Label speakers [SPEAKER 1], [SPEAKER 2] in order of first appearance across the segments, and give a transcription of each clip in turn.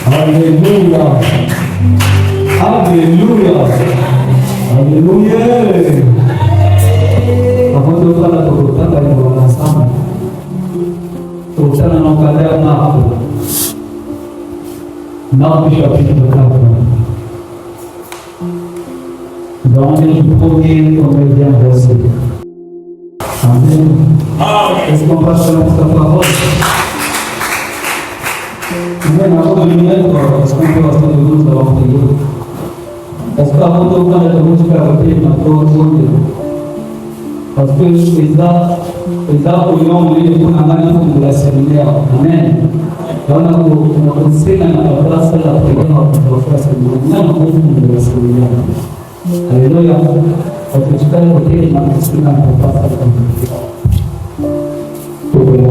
[SPEAKER 1] Alléluia. Alléluia. Alléluia. Avant de faire la Torah, nous allons ensemble. Torah dans le cadre Marc chapitre 4. Dans le premier comédien verset. Amen. Est-ce qu'on passe sur notre parole? Amen. Avant de nous mettre, est-ce qu'on peut rester debout avant de prier? Est-ce qu'avant de prendre la route, tu peux arrêter notre monde? Parce que les arbres au nom de Dieu, on a mal de la séminaire. Amen. On a aussi dans la place de la prière pour faire ce mouvement. On a mal de la séminaire. Alléluia. Parce que tu peux écouter les manifestations pour faire ça comme ça. Pour que nous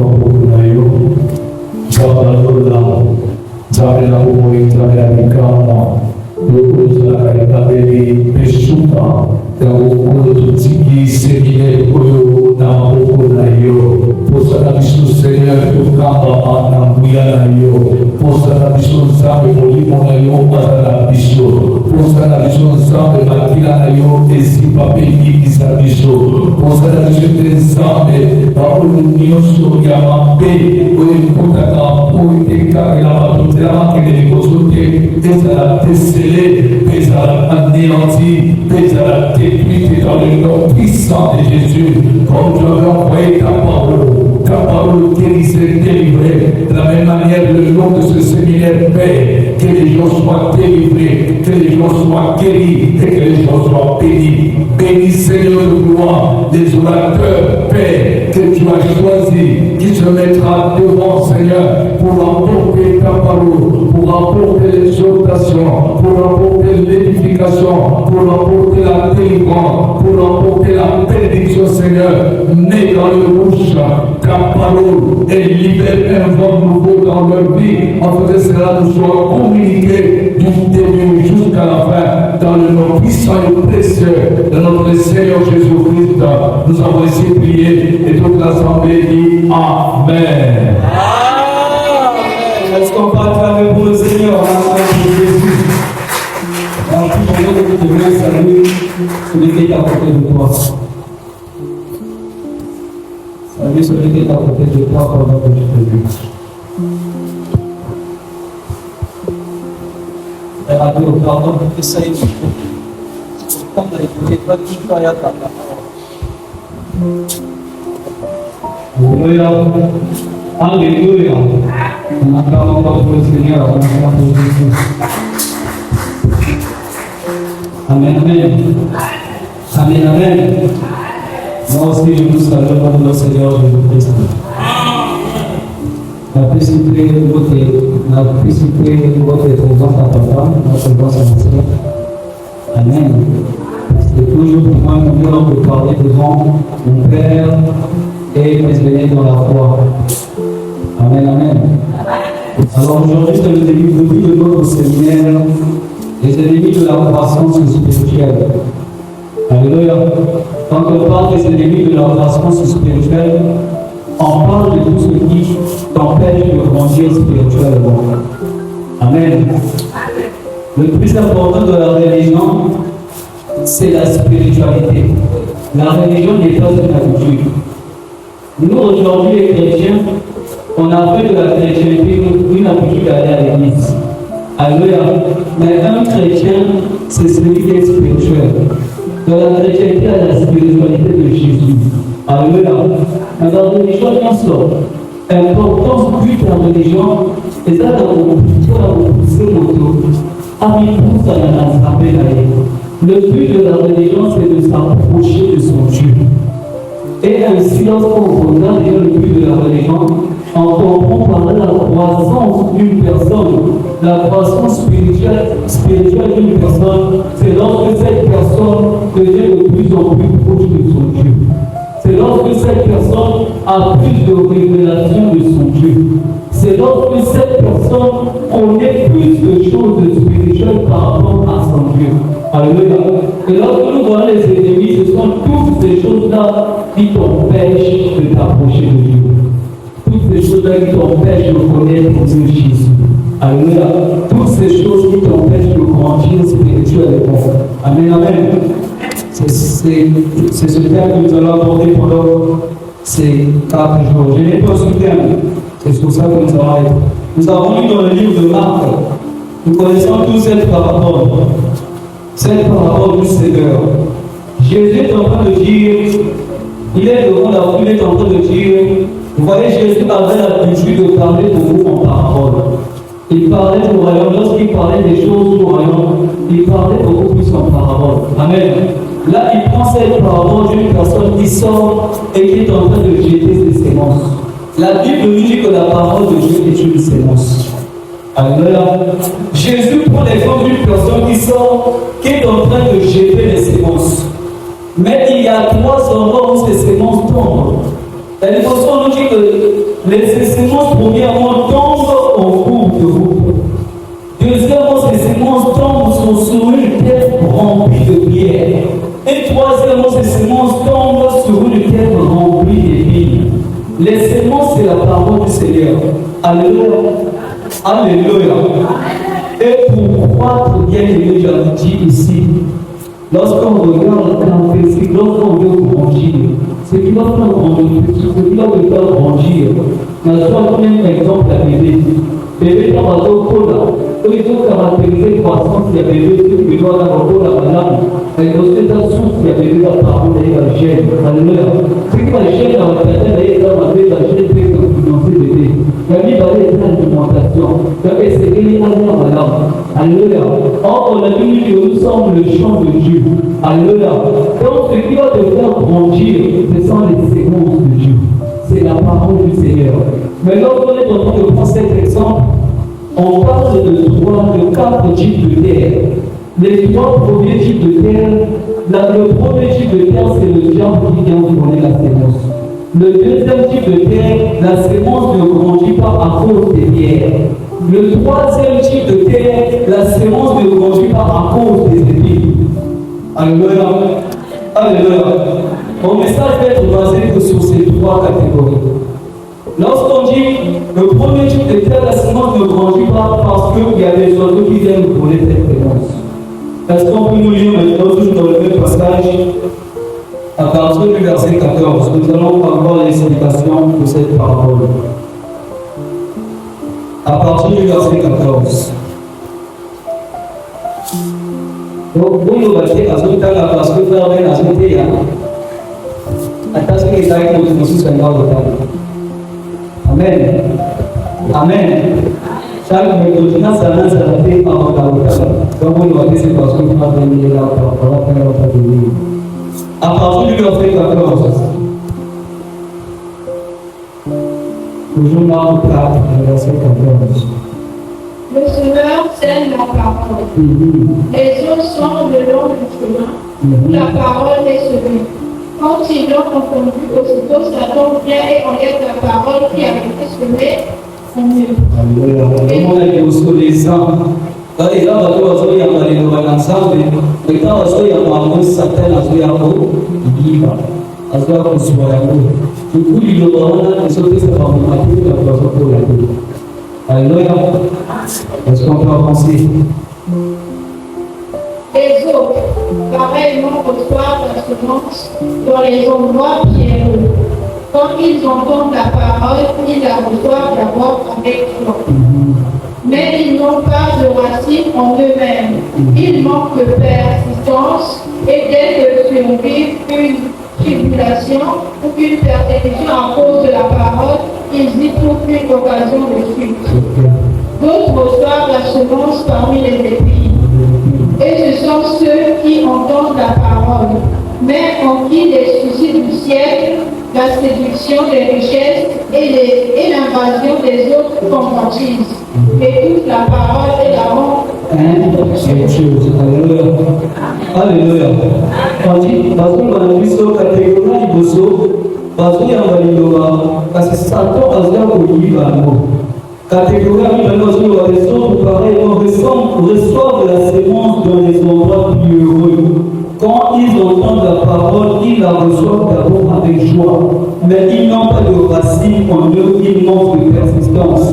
[SPEAKER 1] puissions anéanti, la technique dans le nom puissant de Jésus, comme tu avais envoyé ta parole guérissait, délivrée. De la même manière, le nom de ce séminaire, Père, que les gens soient délivrés, que les gens soient guéris et que les gens soient bénis. Bénis, Seigneur de gloire, les orateurs, Père, que tu as choisi, qui se mettra devant, Seigneur, pour emporter ta parole, pour emporter l'exhortation, pour emporter l'édification, pour emporter la délivrance, pour emporter la bénédiction, Seigneur. Mets dans le bouche ta parole et libère un vent nouveau dans leur vie, afin que cela nous soit communiqué du début jusqu'à la fin, dans le nom puissant et précieux de notre Seigneur Jésus-Christ. Nous avons ainsi prié et toute l'assemblée dit Amen. Est-ce qu'on va acclamer pour le Seigneur en nom de Jésus? En tout moment que tu devrais saluer celui qui est à côté de toi. Salut celui qui est à côté de toi pendant que tu te dis. Radio, pardon, essaye de prendre les pas de tout à Alléluia. Alléluia. On acclame encore pour le Seigneur, on acclame pour Jésus. Amen, amen. Amen, amen. Moi aussi, je vous salue au nom du Seigneur Jésus-Christ. La principauté de votre présence à papa, notre présence à notre Seigneur. Amen. C'est toujours pour moi un honneur de parler devant mon Père et mes aînés dans la foi. Amen, amen. Alors aujourd'hui, c'est le début de notre séminaire, les ennemis de la croissance spirituelle. Alléluia. Quand on parle des ennemis de la croissance spirituelle, on parle de tout ce qui t'empêche de grandir spirituellement. Amen. Le plus important de la religion, c'est la spiritualité. La religion n'est pas une habitude. Nous, aujourd'hui, les chrétiens, on a fait de la chrétienté une habitude d'aller à l'église. Alléluia. Mais un chrétien, c'est celui qui est spirituel. De la chrétienté à la spiritualité de Jésus. Alléluia. Mais dans la religion, on sort. L'importance but de la religion, c'est ça dans le pousser l'auto. Ami-pousse à la assemblée. Le but de la religion, c'est de s'approcher de son Dieu. Et ainsi, lorsqu'on regarde le but de la religion, on comprend par la croissance d'une personne. La croissance spirituelle d'une personne, c'est lorsque cette personne devient de plus en plus proche de son Dieu. C'est lorsque cette personne a plus de révélation de son Dieu. c'est lorsque cette personne connaît plus de choses spirituelles par rapport à son Dieu. Alléluia. Et lorsque nous voyons les ennemis, ce sont toutes ces choses-là qui t'empêchent de t'approcher de Dieu. Toutes ces choses-là qui t'empêchent de connaître Dieu Jésus. Alléluia. Toutes ces choses qui t'empêchent de grandir spirituellement. Amen, amen. C'est ce thème que nous allons aborder pendant ces 4 jours. Je n'ai pas ce thème. C'est pour ça que nous allons être. Nous avons lu dans le livre de Marc. Nous connaissons tous cette parabole. Cette parabole du Seigneur. Jésus est en train de dire, il est devant la foule, il est en train de dire, vous voyez, Jésus avait l'habitude de parler pour vous en parabole. Il parlait du royaume, lorsqu'il parlait des choses du royaume, il parlait beaucoup plus en parabole. Amen. Là, il prend cette parabole d'une personne qui sort et qui est en train de jeter ses sémences. La Bible nous dit que la parole de Dieu est une sémence. Alléluia. Jésus prend l'exemple d'une personne qui sort, qui est en train de jeter les sémences. Mais il y a 3 endroits où ces sémences tombent. La Bible nous dit que les sémences, premièrement, tombent en cours de route. Deuxièmement, ces sémences tombent sur une terre remplie de pierres. Et troisièmement, ces sémences tombent sur une terre remplie d'épines. Les sémences, c'est la parole du Seigneur. Alléluia. Alléluia. Et pour croître, bien aimé, j'avais dit ici, lorsqu'on regarde l'intensité, lorsqu'on veut grandir, ce qui va faire grandir, ce qui va te faire grandir, n'a soit même exemple à bébé. Bébé dans la cola, il faut caractériser croissance, il y a bébé qui doit avoir la banane. Et lorsque ta source, il y a bébé la parole et la gêne. Alléluia. Ce qui va gêner dans la tête, il y a la gêne qui est financée bébé. Il y a mis dans l'alimentation. Il y a essayé d'aller en malade. Alléluia. Or, on a dit que nous sommes le champ de Dieu. Alléluia. Donc, ce qui va te faire grandir, ce sont les séquences de Dieu. C'est la parole du Seigneur. Mais lorsqu'on est en train de prendre cet exemple, on parle de 4 types de terre. Les 3 premiers types de terre, le premier type de terre, c'est le diable qui vient vous donner la sémence. Le deuxième type de terre, la sémence ne grandit pas à cause des pierres. Le troisième type de terre, la sémence ne grandit pas à cause des épines. Alléluia. Alléluia. Mon message va être basé sur ces 3 catégories. Lorsqu'on dit le premier type de terre, la sémence ne grandit pas parce qu'il y a des oiseaux qui viennent voler cette sémence. Est-ce qu'on peut nous lire maintenant toujours dans le même passage à partir du verset 14? Nous allons avoir l'explication de cette parole. À partir du verset 14. Donc, vous nous battez à ce temps-là parce que vous avez la santé. Attends, que ça ait été aussi sur le temps. Amen. Amen. Chaque méthode, ça lance la paix par la hauteur. Donc, vous nous battez, c'est parce que vous avez venir là pour faire votre venir. À partir du verset 14. Toujours là, au 4, verset 14.
[SPEAKER 2] Le Seigneur scelle la parole. Les eaux sont le long du chemin où la parole est semée. Quand ils l'ont entendu, aussitôt Satan vient et enlève la parole qui avait été semée en eux.
[SPEAKER 1] Alléluia. Comment est-ce que vous les sang? Et là, vous avez un ensemble, mais quand vous avez un certain azoyako, il dit, azoyako sur la roue. Du coup, il y aura un sauté sur la matinée, la poisson pour la roue. Alléluia. Est-ce qu'on peut avancer?
[SPEAKER 2] Les autres, pareillement, reçoivent la semence dans les endroits pierreux. Quand ils entendent la parole, ils la reçoivent d'abord avec joie. Mais ils n'ont pas de racine en eux-mêmes. Ils manquent de persistance et dès que survit une tribulation ou une persécution à cause de la parole, ils y trouvent une occasion de chute. D'autres reçoivent la semence parmi les épines. Et ce sont ceux qui entendent la parole, mais en qui les soucis du siècle, la séduction des richesses et l'invasion des autres convoitises. Et toute la parole et la honte.
[SPEAKER 1] Alléluia. Alléluia. Parce qu'on a vu sur la catégorie de parce qu'il y a un parce que Satan a dit à nous. Catégorie maintenant sur la leçon, pareil, on reçoit de la sémence dans les endroits plus heureux. Quand ils entendent la parole, ils la reçoivent d'abord avec joie. Mais ils n'ont pas de racines en eux, ils manquent de persistance.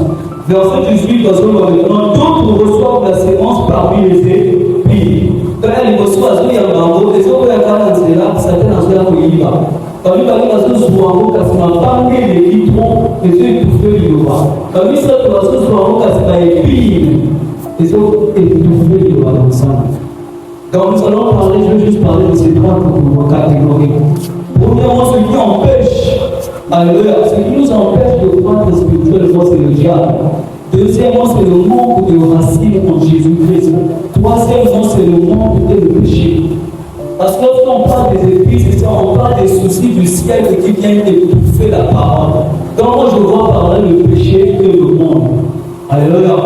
[SPEAKER 1] Verset 18, parce que maintenant, d'autres reçoivent la sémence parmi les épis. Quand ils reçoivent, il y a un bravo, les autres, il y a un là, certains en cela qu'il y va. Quand ils parlent de ce soir, parce qu'on a parlé des litrons, les yeux étouffés du roi. Quand ils sortent de ce soir, parce qu'on a épis, les autres étouffés du roi ensemble. Donc nous allons parler, je vais juste parler de ces trois catégories. Premièrement, ce qui empêche, alléluia, ce qui nous empêche de croître spirituellement, c'est le diable. Deuxièmement, c'est le manque de racines en Jésus-Christ. Troisièmement, c'est le manque de péché. Parce que lorsqu'on parle des épices, c'est ça, on parle des soucis du ciel qui viennent étouffer la parole. Donc moi, je vois parler le péché et le monde. Alléluia.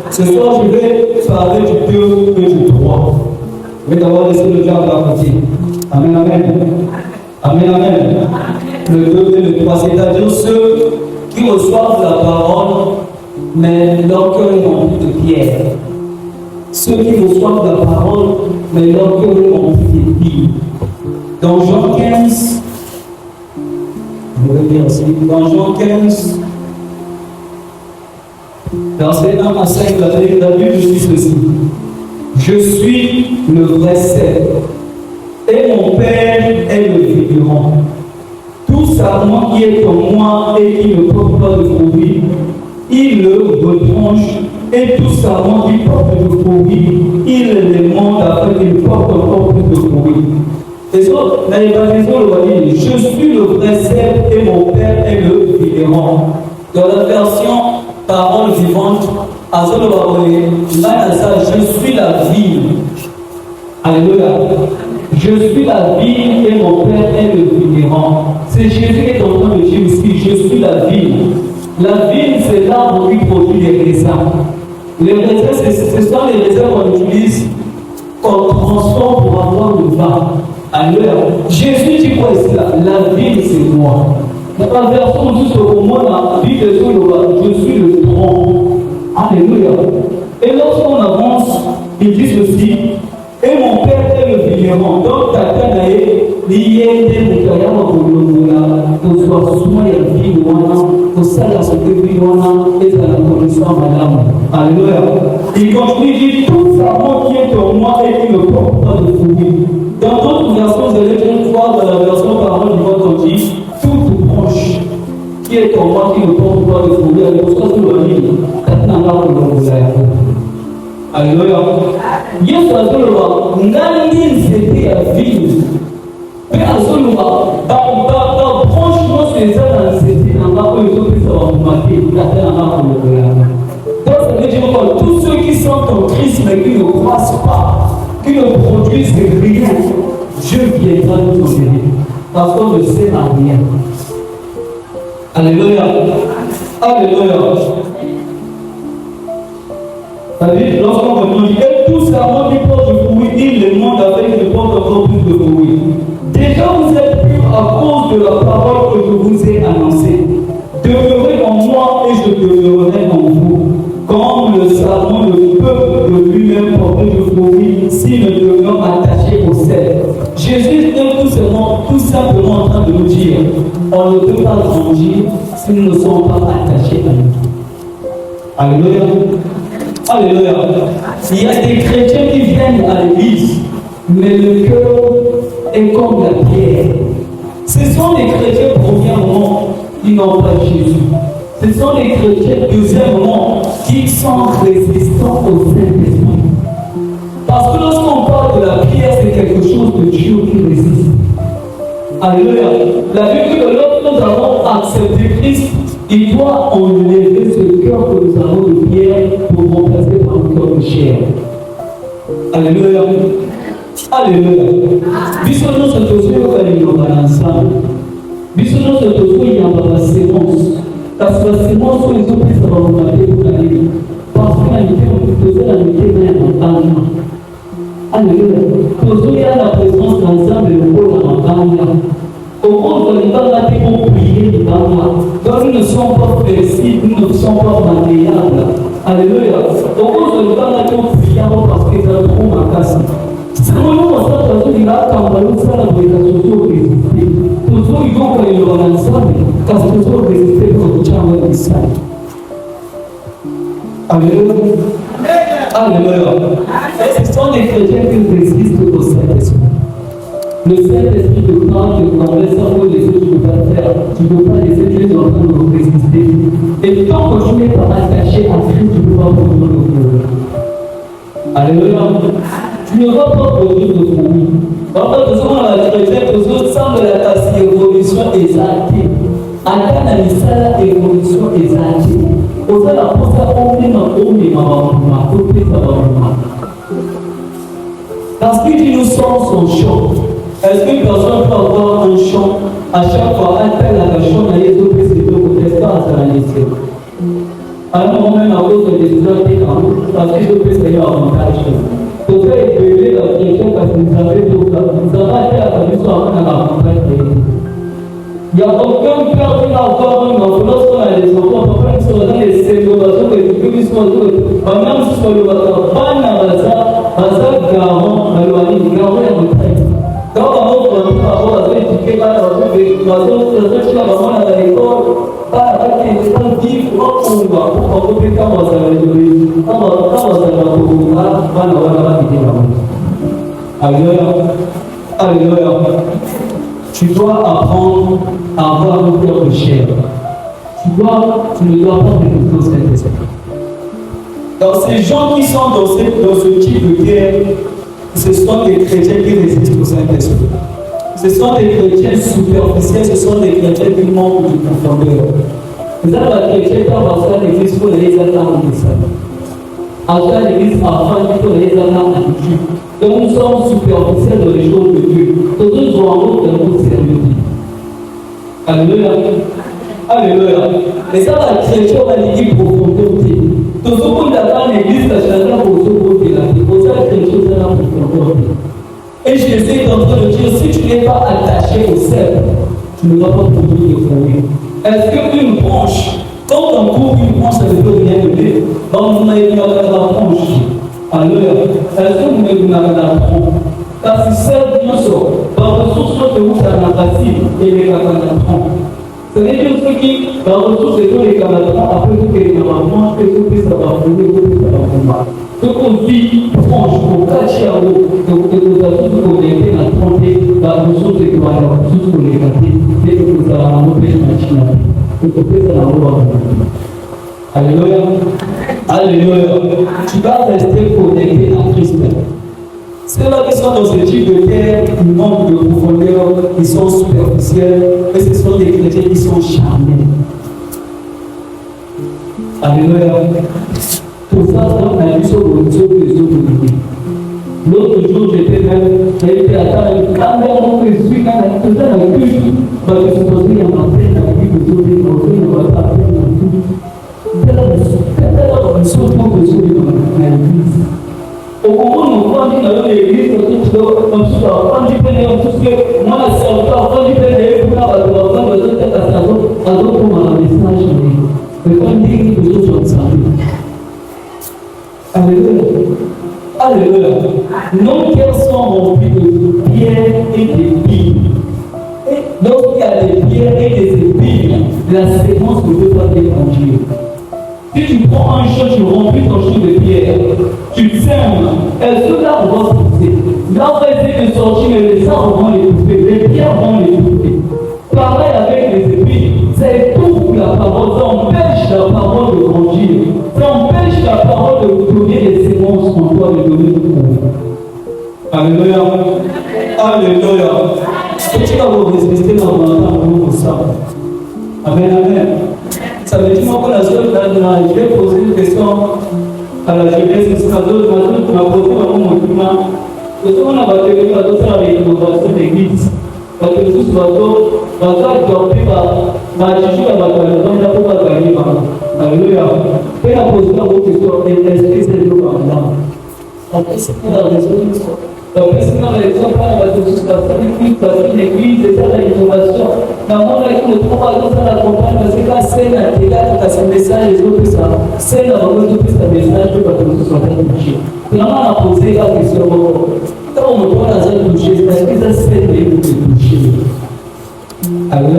[SPEAKER 1] Ce soir, je vais parler du 2 et du 3. Je vais d'abord laisser le diable à côté. Amen, amen. Amen, amen. Le 2 et le 3, c'est-à-dire ceux qui reçoivent la parole, mais leur cœur est rempli de pierre. Ceux qui reçoivent la parole, mais leur cœur est rempli d'épis. Dans Jean 15, je vais dire aussi, dans Jean 15, verset 1 à 5, la Bible dit ceci. Je suis le vrai cep, et mon Père est le vigneron. Tout sarment qui est en moi et qui ne porte pas de fruits, il le retranche, et tout sarment qui porte de fruits, il les monte afin qu'il porte encore plus de fruits. Et ça, dans l'évangile, on va dire, je suis le vrai cep et mon Père est le vigneron. Dans la version parole vivante, je suis la vigne. Alléluia. Je suis la vigne et mon Père est le vigneron. C'est Jésus qui est en train de dire ici, je suis la vigne. La vigne, c'est l'arbre qui produit les raisins. Les raisins, ce sont les raisins qu'on utilise, qu'on transforme pour avoir le vin. Alléluia. Jésus dit quoi ici là? La vigne, c'est moi. Dans la version juste au moins, la Bible je suis le tronc. Alléluia. Et lorsqu'on avance, il dit ceci, et mon Père est le vigneron. Donc, quelqu'un a lié des moutayama pour le soit souvent la vie, pour ça, la sécurité, et ça la connaissance, madame. Alléluia. Il continue, il dit, tout sarment qui est en moi et qui ne porte pas de fruits. Dans d'autres versions, vous allez voir dans la version parole du monde, on dit, toute branche qui est en moi qui ne porte pas de fruits. Alors, ça, c'est le livre. Alléluia. Yesu azoloba ngani nzete ya vigne mpe azoloba branche nyonso eza na nzete na nga oyo ezopesa bambuma te kata na nga kolokola. Donc ça veut dire que tous ceux qui sont en Christ mais qui ne croissent pas, qui ne produisent rien, Dieu viendra nous en aider parce qu'on ne sert à rien. Alléluia. Alléluia. C'est-à-dire, lorsqu'on me dit que tout sarment qui porte de fruits, il les monte avec le porte encore plus de fruits. Déjà, vous êtes purs à cause de la parole que je vous ai annoncée. Demeurez en moi et je demeurerai en vous. Comme le sarment ne peut de lui-même porter de fruits s'il ne demeure attaché au sel. Jésus est tout simplement en train de nous dire, on ne peut pas grandir si nous ne sommes pas attachés à nous. Alléluia. Alléluia. Il y a des chrétiens qui viennent à l'église, mais le cœur est comme la pierre. Ce sont des chrétiens, premièrement, qui n'ont pas Jésus. Ce sont des chrétiens, deuxièmement, qui sont résistants au Saint-Esprit. Parce que lorsqu'on parle de la pierre, c'est quelque chose de Dieu qui résiste. Alléluia. La Bible dit que lorsque nous avons accepté Christ, il doit enlever ce cœur que nous avons de pierre pour remplacer par un cœur de chair. Alléluia. Alléluia. Bisous nous sommes tous ensemble. Bisous nous sommes tous il y a la sémence. Parce que la sémence, les autres, ça va vous appeler pour la vie. Parce que la vie, on peut la mettre même en bas. Alléluia. Pour il y a la présence d'ensemble, le corps en bas. Au monde, on ne va pas pour prier du bas. Donc, nous ne ne sommes pas flexibles, nous ne sommes pas malléables. Alléluia. Donc, on se donne à Dieu priant parce que ça trop ma casse. Si on nous montre ça, il a campagne, ça la végétation résister. Toujours, ils vont faire le ensemble, parce que toujours résister pour le champ de l'Israël. Alléluia. Alléluia. Ce sont les chrétiens qui résistent au Saint-Esprit. Le Saint-Esprit te prend, te convainc sans que les autres ne peuvent pas faire. Tu ne peux pas laisser Dieu en train de résister. Et tant que tu n'es pas attaché à Christ, tu ne peux pas produire le fruit. Alléluia. Tu ne vas pas produire de fruit. Parce que souvent la chrétienne, les autres semblent la tasse évolution exaltée. Aka na misala évolution exaltée. Au sein de la poste, on met parce qu'il dit nous sommes son champ. Est-ce qu'une personne peut avoir un champ à chaque fois elle la champ dans les autres pays de côté pas à la lycée. Alors même à cause des étudiants qui ont parce que les autres pays ont avantage. Pour faire évoluer la question parce que vous avez d'autres, nous avons été à la mission avant l'avantage. Il n'y a aucun père qui n'a encore un enfant. Lorsqu'on a des enfants, papa, ils sont dans les célébrations que les publics sont dans le même si sur le bateau, pas dans garant, dans le wani, garant est en train. Quand on va avoir un étiquette, on va avoir à l'école, pas avec les gens qui font pour qu'on peut quand on va Alléluia. Tu dois apprendre à avoir le cœur de chair. Tu ne dois pas écouter au Saint-Esprit. Donc ces gens qui sont dans ce type de guerre, ce sont des chrétiens qui résistent au Saint-Esprit. Ce sont des chrétiens superficiels, ce sont des chrétiens qui manquent de profondeur. Vous avez la chrétien quand on va l'église pour les attendre de ça. À l'église, afin qu'il les attendre à Dieu. Donc nous sommes superficiels dans les choses de Dieu. Tous nous avons un autre service. Alléluia. Alléluia. Et ça, la chrétien va dire profondeur. Tout ce qu'on attend l'église, ça changera pour ce qu'on fait là. Pour ça, la chrétien, ça va profondeur. Et je sais qu'en train de dire, si tu n'es pas attaché au cercle, tu ne vas pas produire de fruits. Est-ce qu'une branche, quand on coupe une branche, ça ne peut rien donner? Donc, vous m'avez dit, on a la branche. Alléluia. Est-ce que vous m'avez dit, on a la branche? Parce que cercle, bien sûr, par ressources que vous avez la racine et les cacatrons. Ce n'est que ce qui, par ressources et tous les cacatrons, après tout, les cacatrons, que tout puisse avoir fondé, que tout puisse avoir fondé. Ce qu'on dit, franche, pour cacher à vous, que vous avez tout connecté à tromper, la ressource et que vous avez tout connecté, et que vous avez un empêche machine, que vous faites la loi. Alléluia. Alléluia. Tu vas rester connecté à Christ. Ceux-là qui sont dans ce type de terre, ils manquent de profondeur, ils sont superficiels, et ce sont des chrétiens qui sont charmés. Alléluia. Tout ça, on a vu sur le réseau des autres. L'autre jour, j'étais à table, quand même, je suis quand même, tout ça, la cuche, je me suis posé en entrée, la vie de sauver, on va pas faire tout. C'est là, on se retrouve de sauver dans l'église. Au moment où on dit dans l'église, on se prend du péné, on se dit, moi, la sœur, on prend du péné, on prend du péné, on prend du message. Mais quand on dit que les autres sont salués. Alléluia. Alléluia. Nos cœurs sont remplis de pierres et d'épines. Et lorsqu'il y a des pierres et des épines, la séquence ne peut pas être. Si tu prends un champ, tu remplis ton champ de pierres, tu sèmes, est-ce que l'arbre va se pousser? L'arbre essaie de sortir, mais les arbres vont l'étouffer, les pierres vont l'étouffer. Pareil avec les épines, ça étouffe la parole, ça empêche la parole de grandir, ça empêche la parole de donner les sémences en toi, de donner le monde. Alléluia. Alléluia. Est-ce que tu vas vous respecter dans le temps pour ça? Amen, amen. Ça veut dire que la seule, je vais poser une question à la jeunesse, c'est que d'autres m'a posé un moment document. Parce qu'on a battu le bateau sur la rénovation de l'église. Parce que tout ce bateau, dormi par Jésus, la bataille, donc il ne faut pas gagner. Alléluia. Et la posé la question, est-ce que c'est le commandant? Après, c'est la résolution. Donc, est-ce qu'on a raison par la résolution? Parce que l'église, c'est ça la rénovation. namona iko kwa kuzala kompani zika sena kila tukasa message zote sana sena wanaweza kupata message kwa watu wote kushia tunaona napozeka kisomo kama mtu anaanza kushia sasa sena hiyo kushia. Alors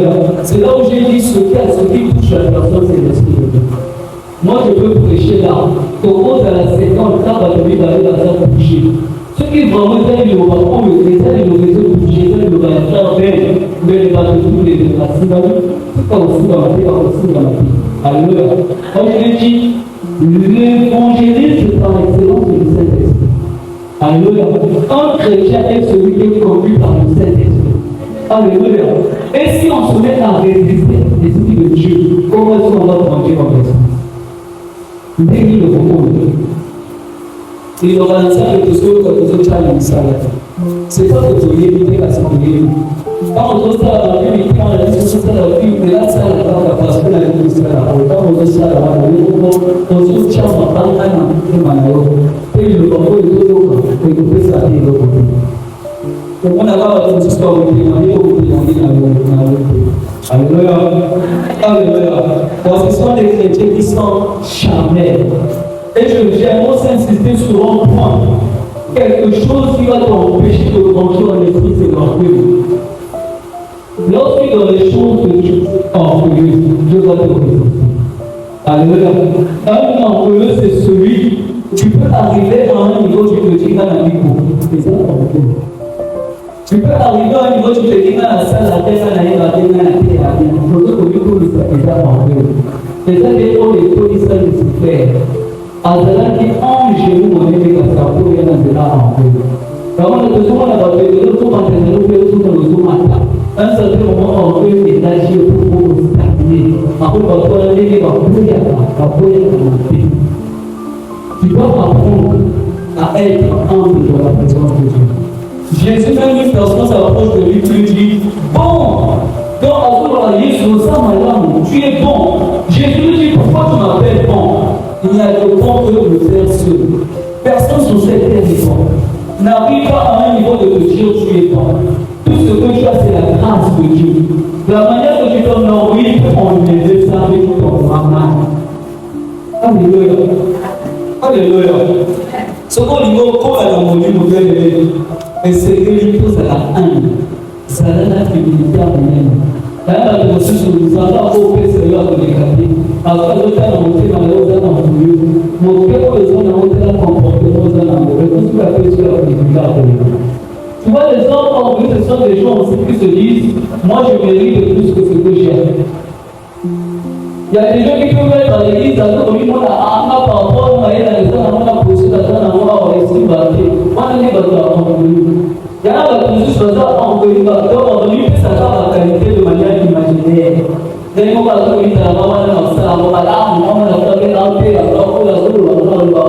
[SPEAKER 1] c'est là où j'ai dit ce qui touche à la personne c'est l'esprit. Moi je peux prêcher là comment dans la séquence là va devenir dans la toucher. Ce qui vraiment est le rapport le détail le réseau toucher le va faire mais les va tous les la symbole c'est pas aussi dans la vie aussi dans la vie. Alors comme je dis l'évangélisme c'est par excellence du Saint-Esprit. Alors un chrétien est celui qui est conduit par le Saint-Esprit. Alléluia. Et si on se met à résister l'esprit de Dieu, comment est-ce qu'on va grandir en esprit? Dès qu'il le propose, il aura lancé quelque chose que vous avez à l'Israël. C'est pas que vous évitez à ce moment. Quand on doit ça, on évite quand la discussion ça la vie, mais là ça la va parce que la vie c'est là. Quand on doit ça, on se tient en bas dans un manège. Et le propos est toujours que vous faites ça et le propos. On a pas de histoire de témoigner ou de témoigner dans le Alléluia. Alléluia. Parce que ce sont des chrétiens qui sont charnels. Et j'aime aussi insister sur un point. Quelque chose qui va t'empêcher de rentrer en esprit, c'est l'orgueil. Lorsque dans les choses de Dieu orgueilleux, Dieu va te résister. Alléluia. Un orgueilleux, c'est celui tu peux arriver à un niveau, tu te dis dans la vie. C'est ça l'orgueil. Tu peux arriver à un niveau, tu te dis dans la salle, la tête, la tête, la tête, la tête. Il faut que tu puisses faire orgueil. C'est ça que les polices se faire. Alors qui ange nous on est des cascades pour y aller là en fait. Quand on est souvent là-bas, le tout matin, le tout matin. Un certain moment, on peut élargir pour stagner. Après, on va aller dans le pays. Tu dois apprendre à être humble dans la présence de Dieu. Jésus, même une personne s'approche de lui, lui dit bon. Donc, à tu es bon. Jésus lui dit pourquoi tu m'appelles bon? Il n'y a que bon que le faire seul. Personne sur cette terre est bon. N'arrive pas à un niveau de te dire tu es bon. Tout ce que tu as, c'est la grâce de Dieu. La manière que tu t'honories, on les ça avec ton maman. Alléluia. Alléluia. Ce qu'on dit, comme à la monnaie, mais c'est que les choses à la haine. Ça a la fidélité à vous-même. D'ailleurs, la dévotion sur le savoir au fait, c'est là de l'écarter. Après, le temps de monter dans le haut, dans le milieu, montrer aux gens dans le comportement, dans le tout ce que la fait sur la fidélité. Tu vois, les hommes en plus, ce sont des gens aussi qui se disent moi, je mérite plus que ce que j'ai. Il y a des gens qui peuvent être dans l'église, dans le milieu, on a un par rapport, on a les gens, on a posé la zone, on a réussi à battre. On a dit, il y a un peu de choses à envoyer, on lui fait sa qualité de manière imaginaire. Dès qu'on va trouver la maman, on va on va faire un peu, on va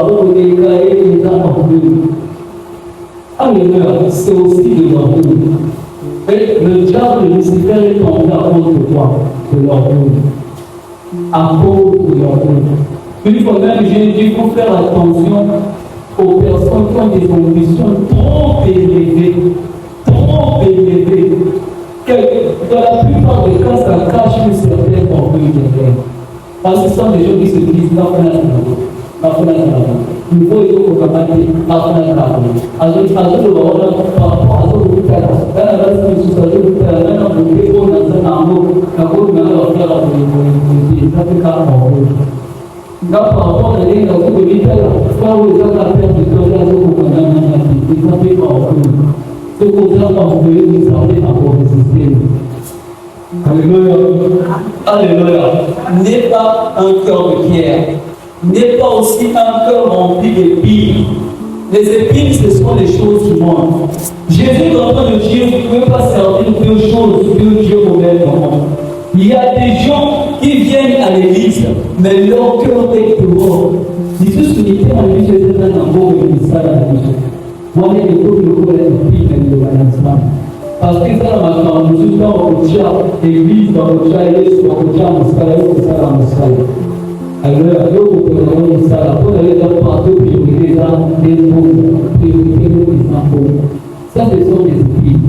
[SPEAKER 1] alléluia, c'est aussi de l'orgueil. Et le diable de Lucifer est tombé à cause de quoi? De l'orgueil. À cause de l'orgueil. Une fois même, j'ai dit qu'il faut faire attention aux personnes qui ont des ambitions trop élevées. Trop élevées. Dans la plupart des cas, ça cache une certaine orgueil derrière. Parce que ce sont des gens qui se disent la fenêtre. Il faut être au camarade, la fenêtre. Alors, le par rapport à ce que vous faites, dans la base de ce que vous faites, dans le bureau, dans un amour, dans le bureau, dans le par rapport à l'île, dans ce que vous faites, quand vous avez la perte de temps, là, vous avez pas orgueil. Ce que vous avez orgueil, vous savez encore résister. Alléluia. Alléluia. N'est pas un cœur de pierre. N'est pas aussi un cœur rempli d'épines. Les épines, ce sont les choses du monde. Jésus est en train de dire, vous ne pouvez pas servir deux choses que Dieu modèle dans le monde. Il y a des gens qui viennent à l'église, mais leur cœur est dehors. Jésus, ce qui était à l'église, c'était un amour de l'Israël à l'église. Moi, il y a des gens qui ne connaissent pas le balancement. Parce que ça, maintenant, nous sommes dans le diable, l'église, dans le diable, et sur le diable, c'est ça, dans le diable. Alors, vous pouvez ça, la bonne allée dans partout, priorité dans les mots, priorité dans les infos. Ça, ce sont des esprits.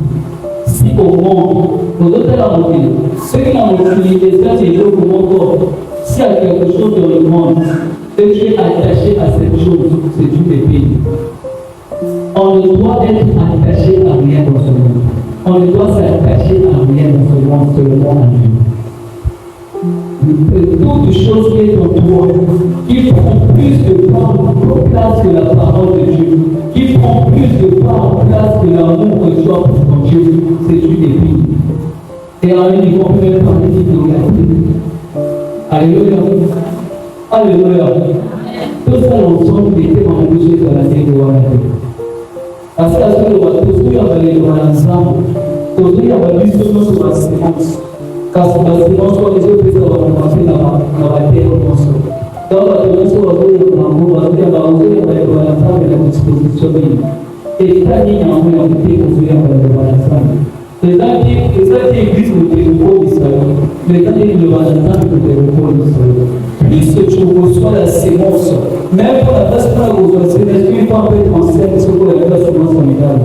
[SPEAKER 1] Si au monde, aux autres la montée. Ceux qui ont utilisé ça, c'est le monde. S'il y a quelque chose dans le monde, et tu es attaché à cette chose, c'est du pays. On ne doit être attaché à rien dans ce monde. On ne doit s'attacher à rien dans ce monde, seulement à Dieu. Toute chose qui est en toi, qui prend plus de place que la parole de Dieu, qui prend plus de place que l'amour que tu as pour ton Dieu, c'est du débit. Et à un niveau, on peut parler d'idolâtrie. Alléluia. Alléluia. Tout ça, l'ensemble était embauché dans la terre de Wanade. Parce que tout ce qui a valé dans l'ensemble, tout ce qui a valé sur nos sémences. Car c'est la sémence qu'on les autres va commencer dans la terre au monstre. Dans la sémence, on va voir le amour, on va dire dans l'ensemble et la disposition. Et ça, il y a un peu de construire dans l'ensemble. Les gens qui existent au repos d'Israël, les gens qui ne vont pas au repos d'Israël. Plus que tu reçois la sémence, même pour la place pour la reçoit, c'est une fois un peu transfert, ce qu'on appelle la sémence familiale.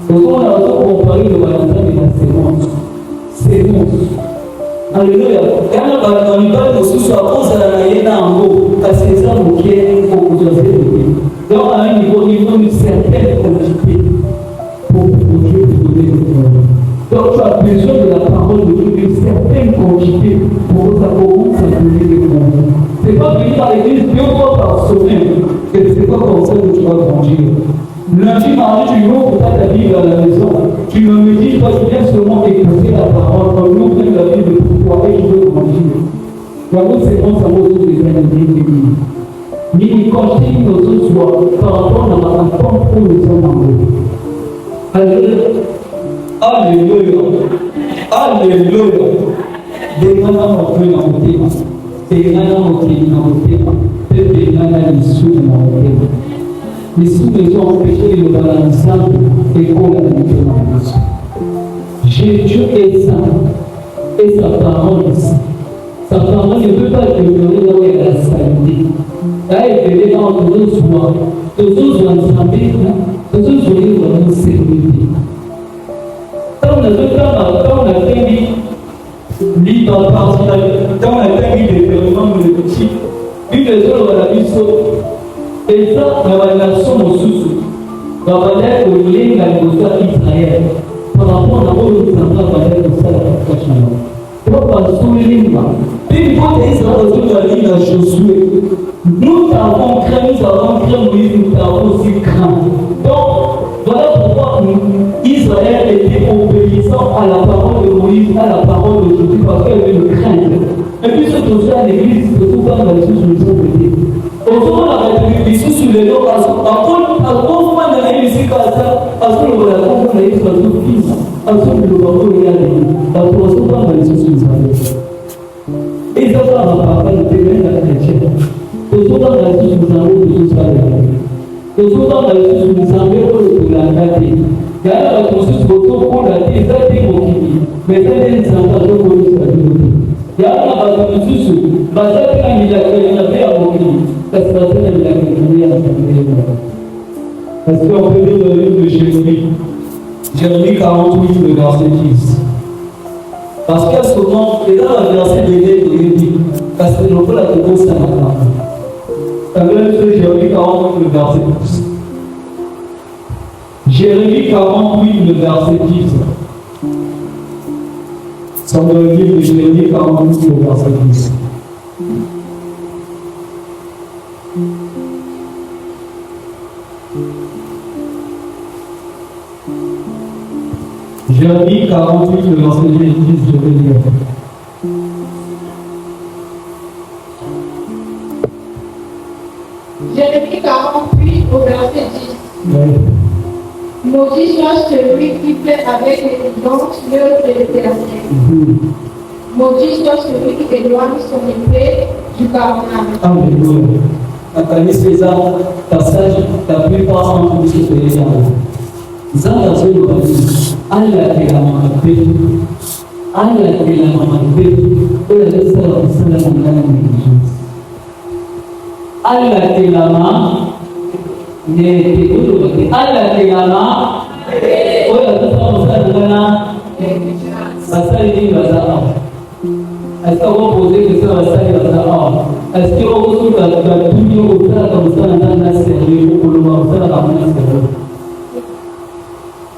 [SPEAKER 1] Donc on a comparé le Valentin et la sémence. Sémence. Alléluia. Quand on parle de ce soit on s'en a en haut, parce que ça vous qui est au José. Donc à un niveau, il faut une certaine quantité pour Dieu te donner le pouvoir. Donc tu as besoin de la parole de Dieu, une certaine quantité pour que ça commence à donner le pouvoir. Ce n'est pas venir à l'église 2 fois par semaine que ce n'est pas comme ça que tu vas grandir. Lundi, mardi, tu ouvres ta Bible à la maison. Tu ne me dis pas, je viens seulement écouter la parole. On ouvre la Bible pour toi et je veux grandir. Voilà, c'est bon, ça vaut tout les individus. Mais quand je dis que ce soit par rapport à ma réforme pour les hommes en haut. Alléluia. Alléluia. Alléluia. Des manas m'ont pris dans mon thème. Des manas m'ont pris dans mon thème. Des manas issus de mon thème. Les sous-maisons empêchés de balancer et qu'on a mis dans la maison. Dieu est saint et sa parole ici. Sa parole ne peut pas demeurer là où il y a la sainteté. Là, il est dans nos soins, tous nos ensembles, tous nos jolis dans nos sécurité. Quand on a fait libre partie, quand on a fait des développements de petits, une des autres, on a vu ça. Et ça, la nation au sous-sous, la valeur de l'île à Israël, par rapport à la valeur de ça, la sous l'île. Puis, quand Israël a l'île à Josué, nous avons craint, Moïse, nous avons aussi craint. Donc, voilà pourquoi Israël était obéissant à la parole de Moïse, à la parole de Josué, parce qu'elle avait le crainte. Et puis, ce Josué à l'église, se trouve dans la sous-sous. Autour de la République, sous les lots, à moment de la musique, à ce moment-là, on a eu son fils, à ce moment-là, on a eu et ça va parler de la chrétienne. Autour de la sous nous avons tout ça. Autour de la sous nous avons la gâté. Il y a la conscience autour pour la déserté au Kiki. Mais ça, c'est une sensation pour nous. Il y a la sous, la il a fait à Moki. Parce qu'on peut lire le livre de Jérémie. Jérémie 48, le verset 10. Parce que souvent, et dans le verset de Jérémie, parce que nous pouvons la trouver ça maintenant. La même chose, Jérémie 48, le verset 10. Jérémie 48, le verset 10. C'est dans le livre de Jérémie 48, le verset 10. Jérémie 48, le verset 10, je vais lire.
[SPEAKER 2] Jérémie 48, au verset 10. Oui. Maudit soit celui qui fait avec l'exigence l'œuvre de l'Éternel. Maudit soit celui qui éloigne son épée du carnage.
[SPEAKER 1] Alléluia. Nathalie César, passage, la plupart sont tous ces pays-là. Zanda zulu basi Allah kila mwanamke Allah kila mwanamke ule sasa kusema ndani ya Yesu Allah kila mwanamke ule Allah kila mwanamke ule sasa kusema ndani basali bazala est-ce que vous posez que ça basali bazala est-ce que vous vous batuni au tala comme ça dans la série pour le voir ça dans la série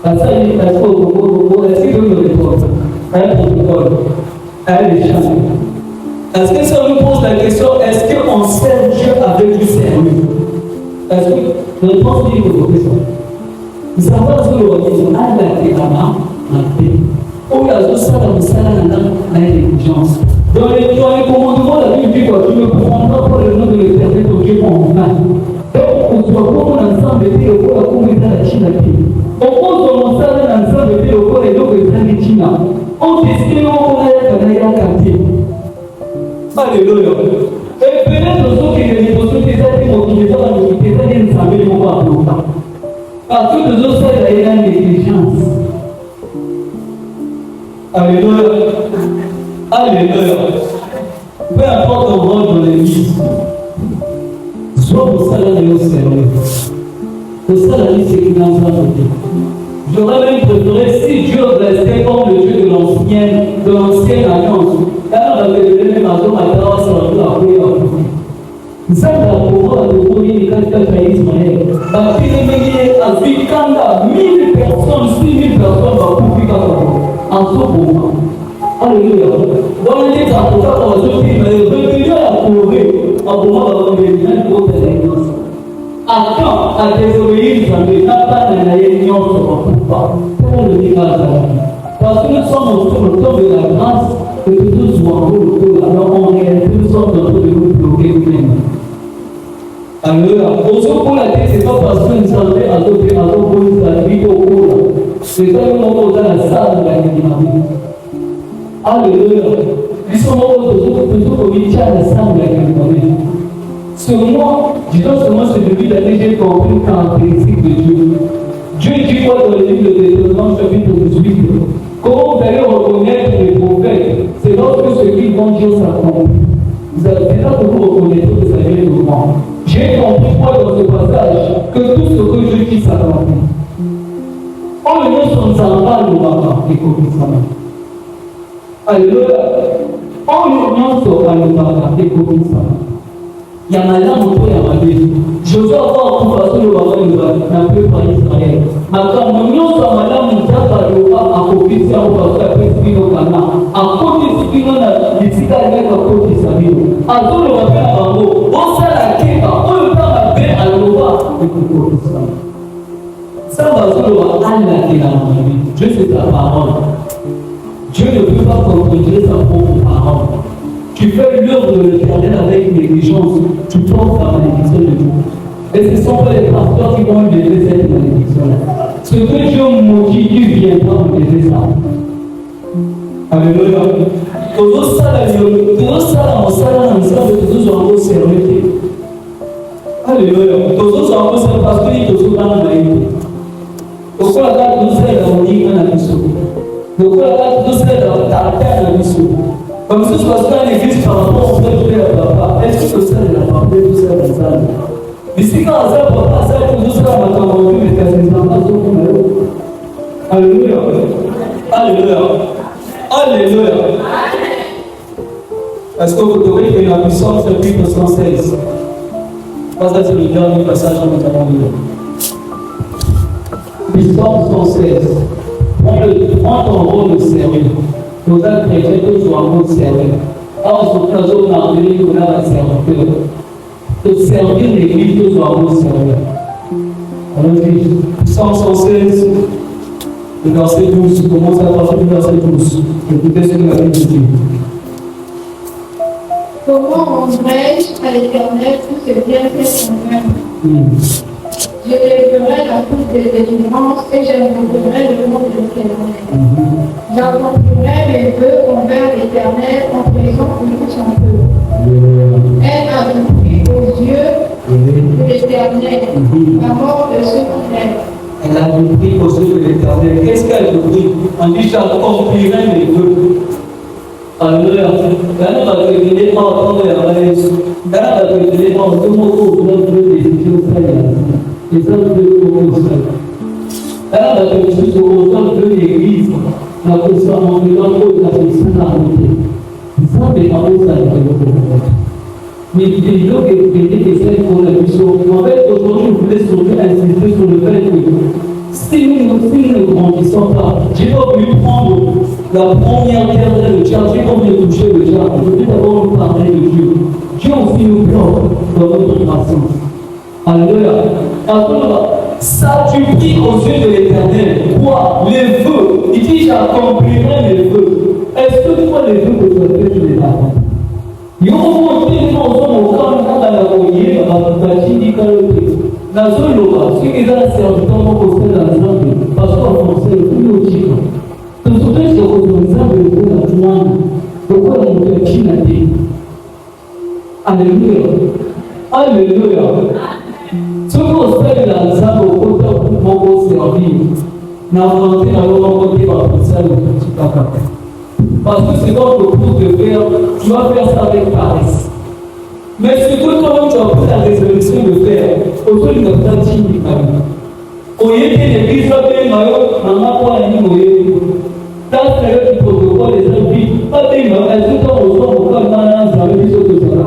[SPEAKER 1] basali est-ce que vous le répondre elle est chante. Est-ce que si on nous pose la question, est-ce qu'on sert Dieu avec du sérieux? Est-ce que la réponse est une question? Nous savons que le roi dit, à la téléma, la paix. Où il y a tout ça dans le salaire, dans l'intelligence. Dans les commandements, la Bible dit quoi? Tu ne prendras pas le nom de l'Éternel, ton Dieu, en vain. Donc, on soit comme un ensemble de pays, au la communauté de la Chine. On pose dans mon salaire un ensemble de pays, au cours des deux de la Chine. On destine au cours de la quartier. Alléluia. Et peut-être ceux qui les posent des êtres motivés dans la société, ça vient de savoir les mots à longtemps. Parce que les autres, ça y a une négligence. Alléluia. Alléluia. Peu importe ton rôle dans l'église, soit pour ça, là, au sérieux. Pour ça, la vie, c'est une ensemble. J'aurais même préféré, si Dieu restait comme le Dieu de l'ancienne alliance, là, on avait donné même à Tom à Tara sur la prière. Nous avons la pouvoir de mourir les 4 Israël. La Philémée a vu quand 1000 personnes, 6000 personnes vont couper en ce moment. Alléluia. Dans les textes, on va se dire, mais le Dieu a trouvé en moment d'avoir des liens de votre alliance. À quand à désobéir, ça ne n'a pas d'alliance sur votre pouvoir. Comment le dire à ça? Parce que nous sommes autour de la grâce que nous soyons autour. Alors en réalité, nous sommes dans le nous bloquer nous-mêmes. Alléluia. Pour la tête, ce n'est pas parce que nous sommes à l'autre pour nous habiter au cours. C'est ça que nous sommes dans la salle de la dynamique. Alléluia. Nous sommes toujours comme il y a la salle de la dynamique. Seulement, disons seulement ce début d'année, j'ai compris une caractéristique de Dieu. Dieu dit quoi dans le livre de Deutéronome chapitre 18? Comment vous allez reconnaître les prophètes? C'est lorsque ceux qui vont dire s'accomplit. Vous avez déjà que vous reconnaissez que ça vient de moi. J'ai compris quoi dans ce passage? Que tout ce que Dieu dit s'accomplit. On ne s'en sent pas le matin et comme ça. Alléluia. On ne s'en pas le matin et comme ça. Il y a malin autour de la vie. Je veux avoir tout façon le matin n'a plus pas Israël. Maintenant, nous sommes malin, nous avons à copier ça ou à faire plus de Ghana. À côté de ce qui nous a dit, à côté de sa vie. À tout le matin, à Bango, on s'est la quête, on ne peut pas faire à l'ova et pour ça. Ça va se le voir à la quête dans la vie. Dieu, c'est ta parole. Dieu ne peut pas contredire sa propre parole. Tu fais l'œuvre de l'Éternel avec négligence, tu portes la malédiction de Dieu. Et ce ne sont pas les pasteurs qui vont lever cette malédiction-là. Ce que Dieu maudit, Dieu viendra vous lever ça. Alléluia. Toujours ça, mon salaire, toujours en vos services. Alléluia. Toujours en vos services, parce qu'il est toujours dans la maïté. Pourquoi la date nous sert à maudire dans la mission? Pourquoi la date nous sert à terre dans la mission? Comme si je passe à l'église par rapport au frère de papa, est-ce que le sel de la femme peut tout ça dans ça? Mais si quand ça papa, ça tout ça va t'envoyer les enfants sont comme eux. Alléluia. Alléluia. Alléluia. Est-ce que vous trouvez que la puissance chapitre 116? Ça c'est le dernier passage que nous avons lu. Puissance 116. Prends ton rôle de sérieux. Nous avons chrétiens que soit un mot sérieux. Or, ce que nous avons appelé, nous avons un serviteur. De servir l'église, que soit un mot sérieux. On dit 116, le verset 12, commence à partir du verset 12. Écoutez ce que la Bible dit.
[SPEAKER 2] Comment rendrai-je à l'Éternel tous ces bienfaits qu'on Je lèverai la coupe des délivrances et j'invoquerai le nom de l'Éternel. J'accomplirai mes vœux envers l'Éternel en présent de tout son peuple. Elle a compris aux yeux de l'Éternel la mort de ceux qui l'aiment.
[SPEAKER 1] Elle a compris aux yeux de l'Éternel. Qu'est-ce qu'elle a compris? On dit j'accomplirai mes vœux. Alléluia. Quand on va te donner pas entendre la raison. Quand on va te donner pas entendre le mot pour notre décision, ça y est. Et ça, je peux vous dire. Quand on va te donner pour notre l'église, na kusoma milango inafungana wote. Nzambe aoza na wote. Mais il y a des faits pour la mission. En fait, aujourd'hui, je voulais surtout insister sur le fait que si nous ne grandissons pas, j'ai pas voulu prendre la première pierre de le diable, j'ai pas voulu toucher le diable. Je veux d'abord nous parler de Dieu. Dieu aussi nous porte dans notre croissance. Alléluia. Alors, ça tu pries aux yeux de l'Éternel. Quoi? Les vœux. Il dit j'accomplirai les vœux. Est-ce que toi les vœux que tu as fait, tu les accomplis? Il y a un moment où les gens sont au camp de la voyée, à la Chini Kaloté. Dans ce local, ceux qui ont servi comme on conseille dans l'ensemble, parce qu'on conseille tout le chiffre. Tout ce que je vous ensemble, vous la demande, pourquoi on peut chinater? Alléluia. Alléluia. Ce qu'on fait dans l'ensemble, autant pour servir, n'a pas été alors côté par le seul parce que c'est comme le pouce de faire, tu vas faire ça avec paresse. Mais ce que toi tu as pris la résolution de faire, autour de notre team du famille. Au lieu que l'église soit bien maillot, maman pour la nuit, au lieu dans ce période du protocole, les amis, pas bien maillot, elles sont au soir au corps, maintenant, vous avez dit ce que c'est là.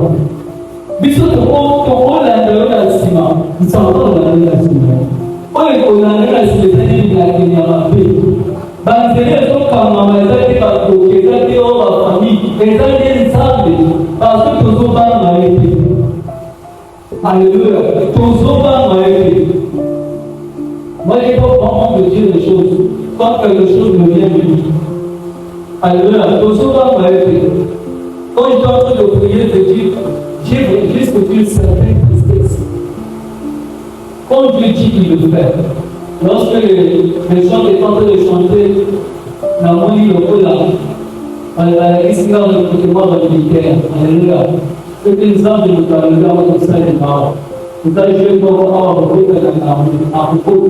[SPEAKER 1] Bisous, ton rôle est dans le ciment, ils sont encore dans le ciment. On est dans le ciment, c'est la Kenya. Banzele kama mazaki ba kokeza yo ba famille ezali nzambe parce que tozoba maete. Alléluia. Tozoba maete. Moi je peux vraiment te dire des choses quand quelque chose me vient de lui. Alléluia. Tozoba maete. Quand je suis en train de prier, je dis j'ai juste une certaine tristesse. Quand Dieu dit qu'il le fait. Lorsque les gens étaient en train de chanter, la moitié le peu là, ici là, le côté moi dans le militaire, alléluia. C'est une âme de nous parler à votre salle de parole. Vous allez jouer pour avoir un peu de la propos.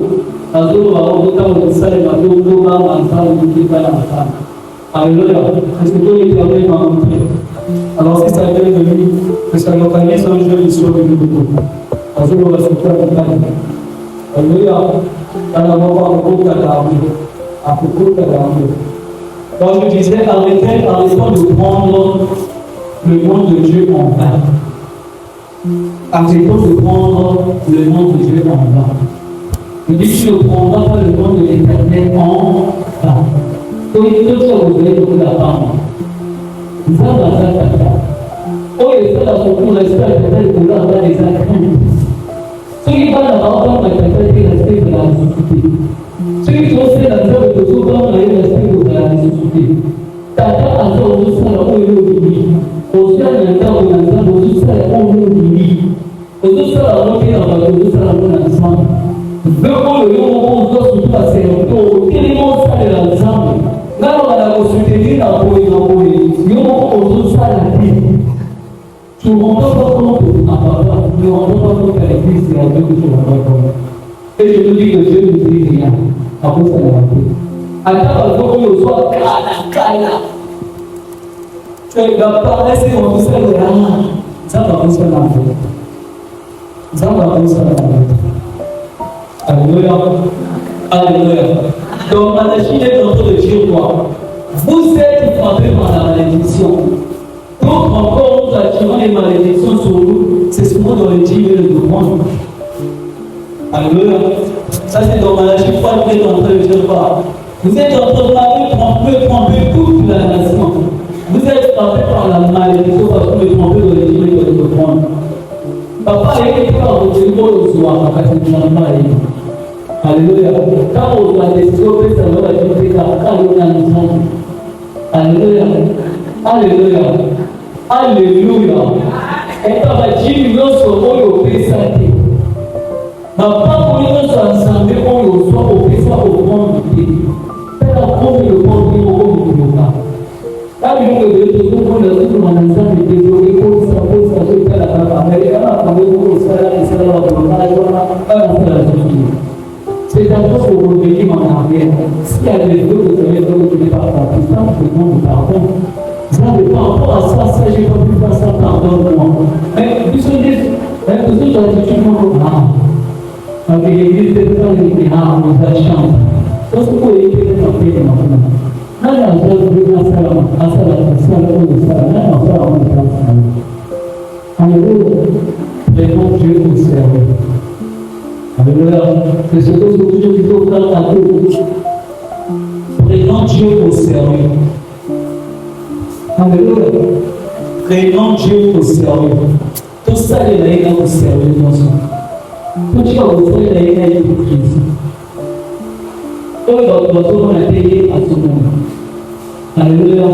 [SPEAKER 1] La zone va avoir votre salle de parole, vous va ensemble, vous dites pas ensemble. Alléluia. Est-ce que tout l'éternel m'a montré? Alors si ça vient de lui, que ça localise un jeu d'histoire de nous. La zone va se faire en place. Alléluia. Donc je disais, arrêtons de prendre le nom de Dieu en vain. Arrêtons de prendre le nom de Dieu en vain. Je dis, tu ne prendras pas le nom de l'Éternel en vain. Donc il faut que vous ayez beaucoup d'apprendre. Nous avons la salle. Oh, et ça, la surtout, l'espère que vous avez des actions. Ceux qui parlent d'abord, mais peut-être qu'ils restent de la nécessité. Ceux qui sont faits dans le de souvent, ils restent de la nécessité. Tata a fait au sol, on est au lit. Au sol, il y a un temps où on est au sol, on est au lit. Au sol, on est au sol, on est ensemble. Vraiment, le moment où on doit surtout passer un tour, tellement ça est ensemble. Là, on a consulté la poésie, le moment où on doit ça la vie. Tu ne rends pas compte à papa, tu ne rends pas compte à l'église, c'est à Dieu que tu ne rends pas compte. Et je te dis que Dieu ne dit rien. Après, ça va aller. À part le jour où on soit kala. Tu vas parler, c'est mon frère de là. Ça va pas se faire. Ça va pas se faire. Alléluia. Alléluia. Donc, Malachie est en train de dire quoi? Vous êtes frappés par la malédiction. Donc, encore, nous attirons les malédictions sur nous. C'est souvent dans les 10 000 de monde. Alléluia. Ça, c'est dans Malachie 3, vous êtes en train de dire quoi? Vous êtes en train de tromper toute la nation. Vous êtes frappés par la malédiction parce que vous êtes trompés dans les 10 000 de monde. Papa, il est pas au niveau du soir, parce que tu n'as pas aimé. Alléluia. Quand on a décidé de faire ça, on a dit que on a ensemble. Alléluia. Alléluia. Alléluia. Et quand on dit que nous sommes au pays sacré, ma part pour nous ensemble, on soit au pays au grand du pays. C'est la première le grand pays au grand du pays. Quand nous devons nous faire tout mon ensemble, nous devons nous faire tout ça, la caméra, la c'est d'abord pour revenir en arrière. S'il y a des deux, vous savez, vous ne pas par puissance, je demande pardon. Vous n'avez pas rapport à ça, ça, j'ai pas pu faire ça, pardonne-moi. Mais vous savez, vous avez l'attitude de l'église, c'est pas l'église, on a chance. Parce que vous avez été fait maintenant. Prenons Dieu au sérieux. Alléluia. C'est ce que il faut faire à tous. Prenons Dieu au sérieux. Alléluia. Prenons Dieu au sérieux. Tout ça, il est au sérieux. Tout ça, il est hypocrisie. Tout le monde a été à ce moment. Alléluia.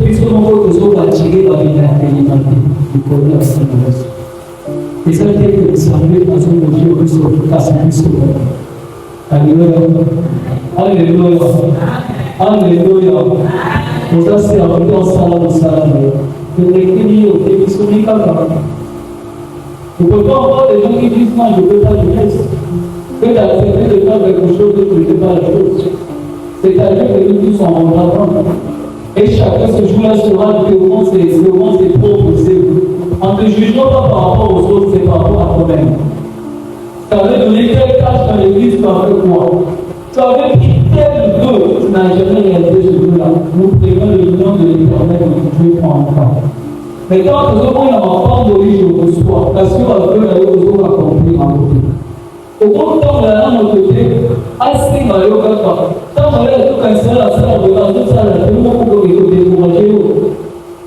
[SPEAKER 1] Puisque nous pouvons attirer la vie d'intelligence du corps de et ça fait que le salut à son Dieu que ce fasse plus. Alléluia. Alléluia. Alléluia. Nous avons fait un peu en salam. Nous l'écrivons au début de ce livre. Vous ne pouvez pas avoir des gens qui disent non, je ne peux pas du reste. Que d'accepter de faire quelque chose d'autre, je ne peux pas la chose. C'est-à-dire que nous tous sommes en attente. Et chacun ce jour-là sera devant ses propres yeux. En ne te jugeant pas par rapport aux autres, c'est par rapport à toi-même. Tu avais donné quelle tâche dans l'église par quoi? Tu avais pris quel vœu? Tu n'as jamais réalisé ce vœu-là. Nous prions le nom de l'Éternel que Dieu prend en compte. Mais quand nous avons un enfant d'origine, je reçois, parce que la vœu n'a eu besoin d'accomplir en côté. Au moment où on a un côté, assez malheureux, quand on a tout cancellé la salle de la toute salle, tout le monde peut décourager.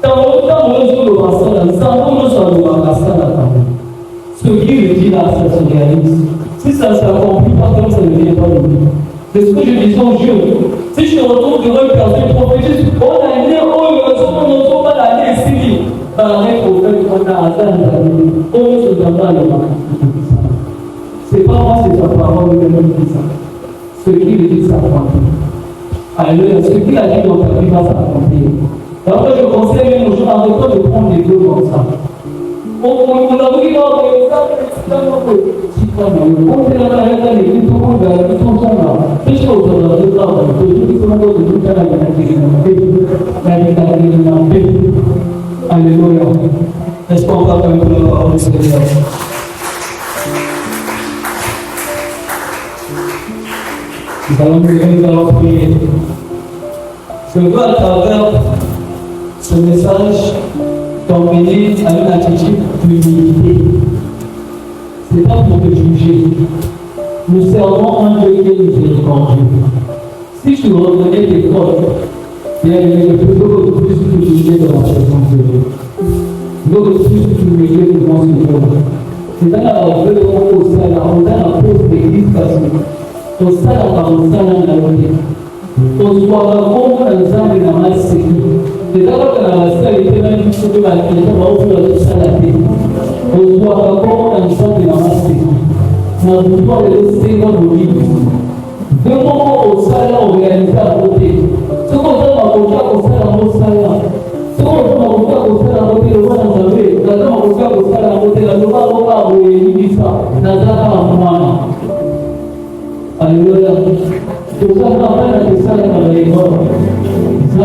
[SPEAKER 1] Quand on a le pasteur, ce qu'il dit là, ça se réalise. Si ça ne s'accomplit pas comme ça ne vient pas de lui. C'est ce que je disais aux jeunes. Si je me retrouve devant une personne prophétique, on a né, on ne sait pas l'année ici. Dans l'année prophète, on a atteint l'année. On ne se donne pas le mal. C'est pas moi, c'est sa parole qui dit ça. Ce qu'il dit, ça accomplit. Alléluia. Ce qu'il a dit dans ta vie va s'accomplir. Alors je conseille même aux gens, arrêtons de prendre des deux comme ça. On a vu que ça, c'est un peu on fait la carrière dans l'église, tout le monde va aller, tout le monde là. C'est chaud, ça va être là. Je dis que tout le monde doit faire la Alléluia. Est-ce qu'on va faire un peu la parole du Seigneur? Nous allons prier. Je veux à travers ce message t'emmener à une attitude d'humilité. Ce n'est pas pour te juger. Nous servons un Dieu qui est miséricordieux. Si tu reconnais tes fautes, bien aimé, je peux beaucoup plus t'humilier dans la présence de Dieu. Beaucoup plus t'humilier devant ce Dieu. C'est dans la veille de mon conseil, on a la pause d'église parce que au sein de la vie, on soit comme un exemple dans la série. C'est d'abord que la série était même sur la question, on va ouvrir tout ça la tête. On soit comme un exemple dans la série. On doit le laisser dans nos livres. Deux moments au salaire, on réalise à côté. Ce qu'on fait dans le cas au salaire, au salaire. Ce qu'on fait dans le cas au salaire, à côté, le roi dans la vie. Dans le cas au salaire, à côté, la loi, on va réunir ça. Dans la vie. Alléluia. Tout ça, on va faire ça dans les écoles. Tout ça,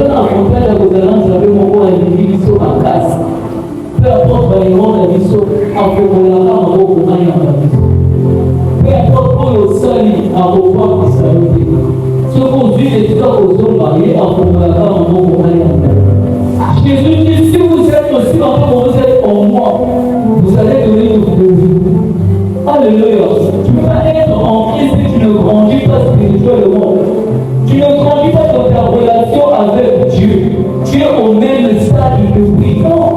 [SPEAKER 1] on va faire la gouvernance avec mon roi et les sont en casse. Peu importe, les gens qui sont en Pokolaka, en Pokolaka, en peu importe, pour le salut, en revoir pour saluer. Ce qu'on dit, c'est tout ça aux hommes mariés, en Pokolaka, en Pokolaka. Jésus dit, si vous êtes aussi en train vous êtes en moi, vous allez donner votre vie. Alléluia. Tu peux pas être en Christ si tu ne grandis pas spirituellement. Tu ne grandis pas dans ta relation avec Dieu. Tu es au même stade de brigand.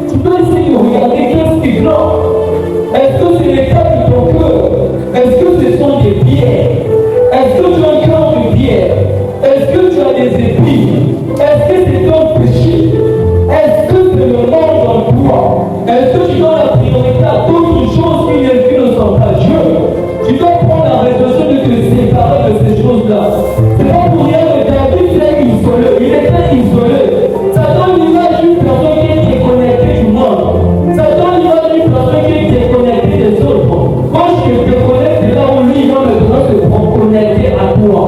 [SPEAKER 1] Tu peux essayer de regarder qu'est-ce qui blanc. Est-ce que c'est les cas de ton cœur? Est-ce que ce sont des pierres? Est-ce que tu as un cœur de pierre? Est-ce que tu as des épines? Est-ce que c'est ton péché? Est-ce que c'est le monde dans toi? Est-ce que tu donnes la priorité à d'autres choses qui ne sont pas Dieu? Tu dois prendre la résolution de te séparer de ces choses-là. C'est pas pour rien que David était isolé. Il était isolé. Ça donne l'image d'une personne qui est déconnectée du monde. Ça donne l'image d'une personne qui est déconnectée des autres. Quand je te déconnecte, c'est là où lui, il va me donner de te connecter à toi.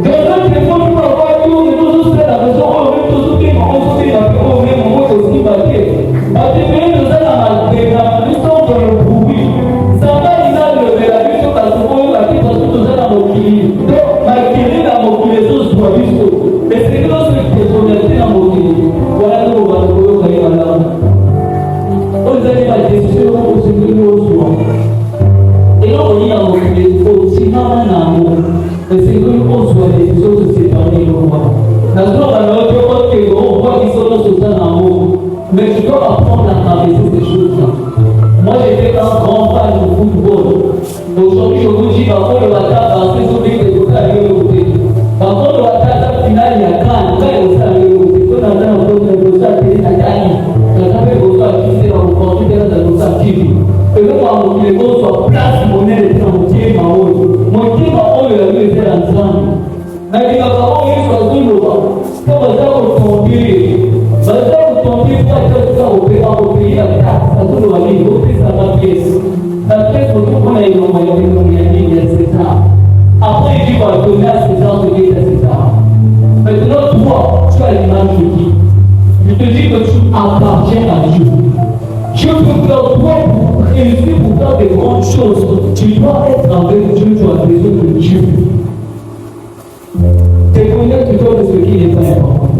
[SPEAKER 1] Dans un téléphone, tu peux avoir tout, mais tout ça, c'est la raison. On veut tout ce qui est on se dit, on veut aussi battre. À tes pays, nous allons à la nous sommes dans le bruit. Ça va, il a levé la vue sur la seconde, la petite, parce que nous allons à mon donc, ma guérir à mon Mais tu dois apprendre à traverser ces choses-là. Moi, j'étais un grand fan de football. Aujourd'hui, je vous dis, par contre, le WhatsApp, parce que c'est celui qui est arrivé au côté. Par contre, le WhatsApp, final, il y a quand il est arrivé au côté. Quand on a un peu de WhatsApp, il est à Gagny. Quand on a fait WhatsApp, il est dans le compte, il est dans le WhatsApp, il est. Et donc, quand les mots soient place, monnaie, les temps, mon Dieu, ma haut. Mon Dieu, ma haut, le lieu était ensemble. Mais il va falloir qu'il soit tout le temps. Quand vous allez tomber, vous allez tomber pour être ça au pays, la taxe, ça tout le monde, au pays, ça va pièce. La pièce, on a une moyenne, il y a César. Après, il dit, va donner à César ce qui est à César. Maintenant, toi, tu as l'image de qui? Je te dis que tu appartiens à Dieu. Dieu peut faire toi pour réussir, pour faire des grandes choses. Tu dois être avec Dieu, tu as besoin de Dieu. Te connais toujours de ce qui n'est pas important.